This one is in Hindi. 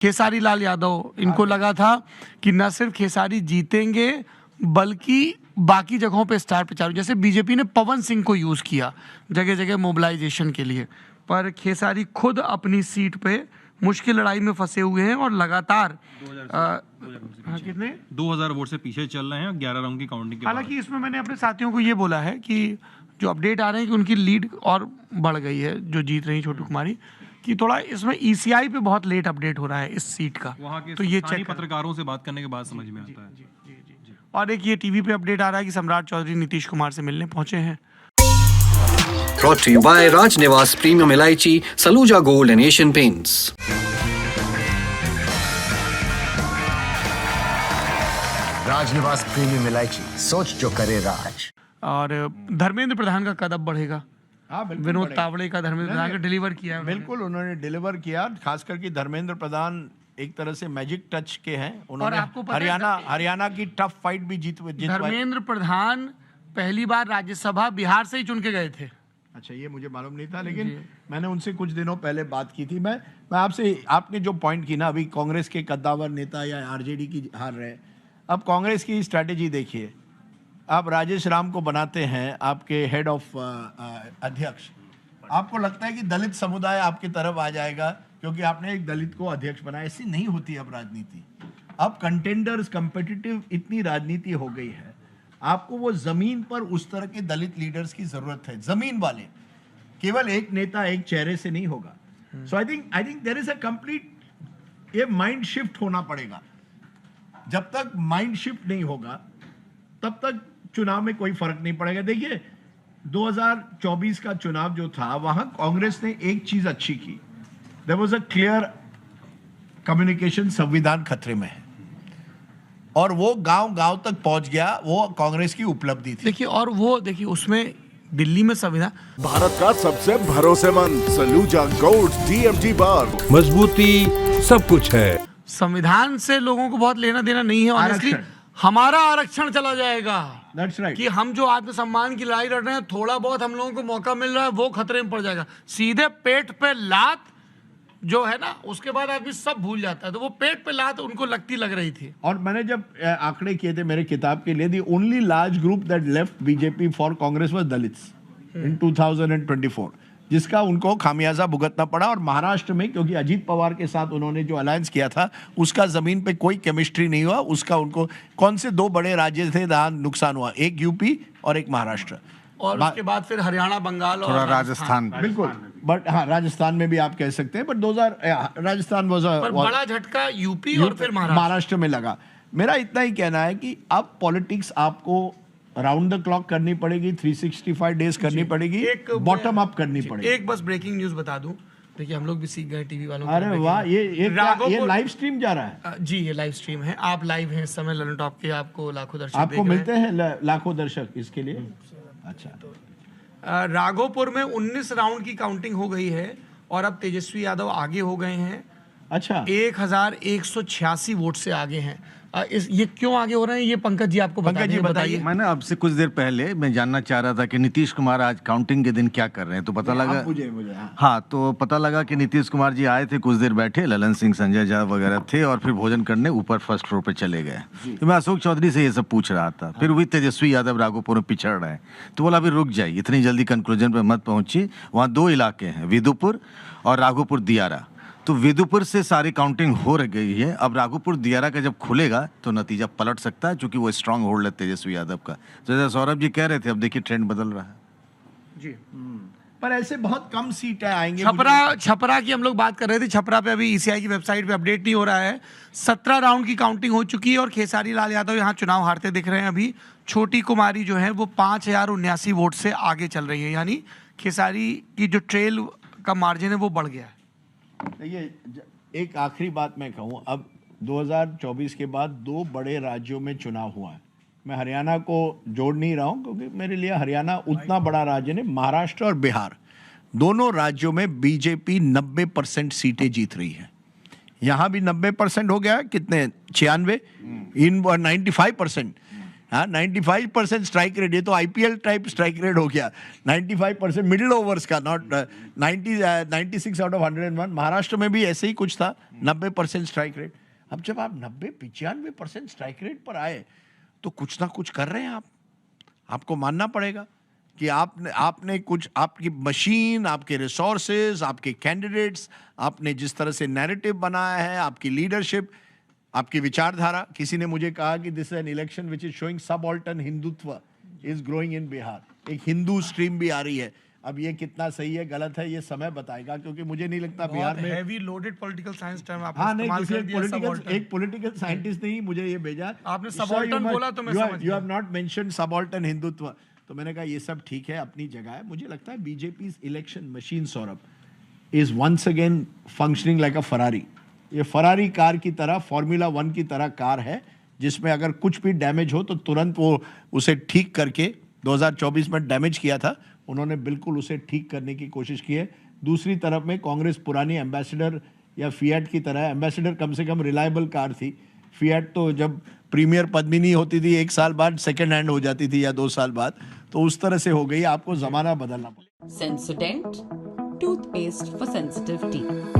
खेसारी लाल यादव, इनको लगा था कि न सिर्फ खेसारी जीतेंगे बल्कि बाकी जगहों पे स्टार प्रचार, जैसे बीजेपी ने पवन सिंह को यूज किया जगह जगह मोबिलाइजेशन के लिए, पर खेसारी खुद अपनी सीट पे मुश्किल लड़ाई में फंसे हुए हैं और लगातार 2000 वोट से पीछे चल रहे हैं 11 राउंड की काउंटिंग के बाद। हालांकि इसमें मैंने अपने साथियों को ये बोला है कि जो अपडेट आ रहे हैं कि उनकी लीड और बढ़ गई है, जो जीत रही छोटू कुमारी, कि थोड़ा इसमें ईसीआई पे बहुत लेट अपडेट हो रहा है इस सीट का, वहाँ के तो ये चेक पत्रकारों से बात करने के बाद समझ में आता है। और एक ये टीवी पे अपडेट आ रहा है कि सम्राट चौधरी नीतीश कुमार से मिलने पहुंचे हैं। Brought to you by Raj Niwas Premium Elaichi, Saluja Gold and Asian Paints. Rajnivas premium इलायची, सोच जो करे राज। और धर्मेंद्र प्रधान का कदम बढ़ेगा। हाँ, बिल्कुल विनोद बढ़ेगा। तावड़े का धर्मेंद्र प्रधान का डिलीवर किया है। बिल्कुल उन्होंने डिलीवर किया, खास करके धर्मेंद्र प्रधान एक तरह से मैजिक टच के हैं। उन्होंने आपको पता है हरियाणा की टफ फाइट भी जीतवाई। धर्मेंद्र प्रधान पहली बार राज्यसभा बिहार से ही चुन के गए थे। अच्छा, ये मुझे मालूम नहीं था, लेकिन मैंने उनसे कुछ दिनों पहले बात की थी। मैं आपसे, आपने जो पॉइंट की ना, अभी कांग्रेस के कद्दावर नेता या आरजेडी की हार रहे, अब कांग्रेस की स्ट्रैटेजी देखिए। आप राजेश राम को बनाते हैं आपके हेड ऑफ अध्यक्ष, आपको लगता है कि दलित समुदाय आपकी तरफ आ जाएगा क्योंकि आपने एक दलित को अध्यक्ष बनाया। ऐसी नहीं होती अब राजनीति। अब कंटेंडर्स, कंपिटिटिव इतनी राजनीति हो गई है, आपको वो जमीन पर उस तरह के दलित लीडर्स की जरूरत है, जमीन वाले। केवल एक नेता एक चेहरे से नहीं होगा। So I think there is a complete, ये माइंड शिफ्ट होना पड़ेगा। जब तक माइंड शिफ्ट नहीं होगा तब तक चुनाव में कोई फर्क नहीं पड़ेगा। देखिए 2024 का चुनाव जो था, वहां कांग्रेस ने एक चीज अच्छी की, there was a clear communication, संविधान खतरे में है, और वो गांव-गांव तक पहुंच गया। वो कांग्रेस की उपलब्धि थी। देखिए, और वो देखिए उसमें दिल्ली में संविधान, भारत का सबसे भरोसेमंद सलूजा गोल्ड टीएमटी बार, मजबूती सब कुछ है। संविधान से लोगों को बहुत लेना देना नहीं है। ऑनेस्टली हमारा आरक्षण चला जाएगा। That's right. कि हम जो आत्मसम्मान की लड़ाई लड़ रहे हैं, थोड़ा बहुत हम लोगों को मौका मिल रहा है, वो खतरे में पड़ जाएगा। सीधे पेट पे लात जो है ना, उसके बाद आदमी सब भूल जाता है। तो वो पेट पे लात उनको लगती लग रही थी। और मैंने जब आंकड़े किए थे मेरे किताब के लिए, the only large group that left BJP for Congress was Dalits in 2024, जिसका उनको खामियाजा भुगतना पड़ा। और महाराष्ट्र में, क्योंकि अजीत पवार के साथ उन्होंने जो अलायंस किया था, उसका जमीन पे कोई केमिस्ट्री नहीं हुआ। उसका उनको कौन से दो बड़े राज्य थे जहां नुकसान हुआ, एक यूपी और एक महाराष्ट्र, और उसके बाद फिर हरियाणा, बंगाल और राजस्थान। बिल्कुल। बट हाँ, राजस्थान में भी आप कह सकते हैं, बट 2000 राजस्थान बड़ा झटका यूपी और फिर महाराष्ट्र में लगा। मेरा इतना ही कहना है कि अब पॉलिटिक्स आपको राउंड द क्लॉक करनी पड़ेगी, 365 डेज करनी पड़ेगी, बॉटम अप करनी पड़ेगी। एक बस ब्रेकिंग न्यूज बता दूं, देखिए हम लोग भी सीख गए टीवी वालों। अरे वाह, ये लाइव स्ट्रीम जा रहा है। जी, ये लाइव स्ट्रीम है। आप लाइव हैं इस समय ललन टॉप के, आपको लाखों दर्शक आपको मिलते हैं लाखों दर्शक इसके लिए। अच्छा, राघोपुर में 19 राउंड की काउंटिंग हो गई है और अब तेजस्वी यादव आगे हो गए हैं। अच्छा, 1186 वोट से आगे हैं। ये क्यों आगे हो रहे हैं, ये पंकज जी आपको बताइए। मैंने आपसे कुछ देर पहले मैं जानना चाह रहा था कि नीतीश कुमार आज काउंटिंग के दिन क्या कर रहे हैं, तो पता लगा मुझे हाँ, तो पता लगा कि नीतीश कुमार जी आए थे, कुछ देर बैठे, ललन सिंह, संजय झा वगैरह थे, और फिर भोजन करने ऊपर फर्स्ट फ्लोर पे चले गए। तो मैं अशोक चौधरी से ये सब पूछ रहा था। फिर वही तेजस्वी यादव राघोपुर में पिछड़ रहे हैं, तो बोला अभी रुक जाइए, इतनी जल्दी कंक्लूजन पे मत पहुंची। वहाँ दो इलाके हैं, विदुपुर और राघोपुर दियारा। तो विदुपुर से सारी काउंटिंग हो गई है। अब राघोपुर दियारा का जब खुलेगा तो नतीजा पलट सकता है, क्योंकि वो स्ट्रांग होल्ड है तेजस्वी यादव का। तो जैसे सौरभ जी कह रहे थे, अब देखिए ट्रेंड बदल रहा है जी। पर ऐसे बहुत कम सीटें आएंगे। छपरा की हम लोग बात कर रहे थे। छपरा पे अभी ईसीआई की वेबसाइट पे अपडेट नहीं हो रहा है। 17 राउंड की काउंटिंग हो चुकी है और खेसारी लाल यादव यहाँ चुनाव हारते दिख रहे हैं। अभी छोटी कुमारी जो है वो 5079 वोट से आगे चल रही है, यानी खेसारी की जो ट्रेल का मार्जिन है वो बढ़ गया है। देखिए, एक आखिरी बात मैं कहूँ, अब 2024 के बाद दो बड़े राज्यों में चुनाव हुआ है। मैं हरियाणा को जोड़ नहीं रहा हूँ क्योंकि मेरे लिए हरियाणा उतना बड़ा राज्य नहीं। महाराष्ट्र और बिहार, दोनों राज्यों में बीजेपी 90% सीटें जीत रही है। यहाँ भी 90% हो गया है, कितने 96 इन 95%। हाँ 95% स्ट्राइक रेट, ये तो आईपीएल टाइप स्ट्राइक रेट हो गया। 95% मिडिल ओवर्स का, नॉट 96 आउट ऑफ 101। महाराष्ट्र में भी ऐसे ही कुछ था, 90% स्ट्राइक रेट। अब जब आप 95% स्ट्राइक रेट पर आए तो कुछ ना कुछ कर रहे हैं आप, आपको मानना पड़ेगा कि आपने कुछ, आपकी मशीन, आपके रिसोर्सेज, आपके कैंडिडेट्स, आपने जिस तरह से नैरेटिव बनाया है, आपकी लीडरशिप, आपकी विचारधारा। किसी ने मुझे कहा कि this is an election which is showing subaltern Hindutva is growing in Bihar. एक हिंदू स्ट्रीम भी आ रही है। अब ये कितना सही है गलत है ये समय बताएगा, क्योंकि मुझे नहीं लगता बिहार में heavy loaded political science term आपने हाँ नहीं, इस्तेमाल किसी कर दिया, एक पॉलिटिकल साइंटिस्ट ने ही मुझे ये भेजा। आपने subaltern बोला तो मैं समझ यू गया। Have not mentioned subaltern Hindutva. तो मैंने कहा ये सब ठीक है, अपनी जगह है। मुझे लगता है BJP election machine, Saurabh, is once again functioning like a Ferrari. ये फरारी कार की तरह, फॉर्मूला 1 की तरह कार है, जिसमें अगर कुछ भी डैमेज हो तो तुरंत वो उसे ठीक करके, 2024 में डैमेज किया था उन्होंने, बिल्कुल उसे ठीक करने की कोशिश की है। दूसरी तरफ में कांग्रेस पुरानी एम्बेसडर या फिएट की तरह, एम्बेसडर कम से कम रिलायबल कार थी, फिएट तो जब प्रीमियर पद्मिनी होती थी 1 साल बाद सेकंड हैंड हो जाती थी या 2 साल बाद, तो उस तरह से हो गई। आपको जमाना बदलना पड़ेगा। Sensodent, toothpaste for sensitive teeth.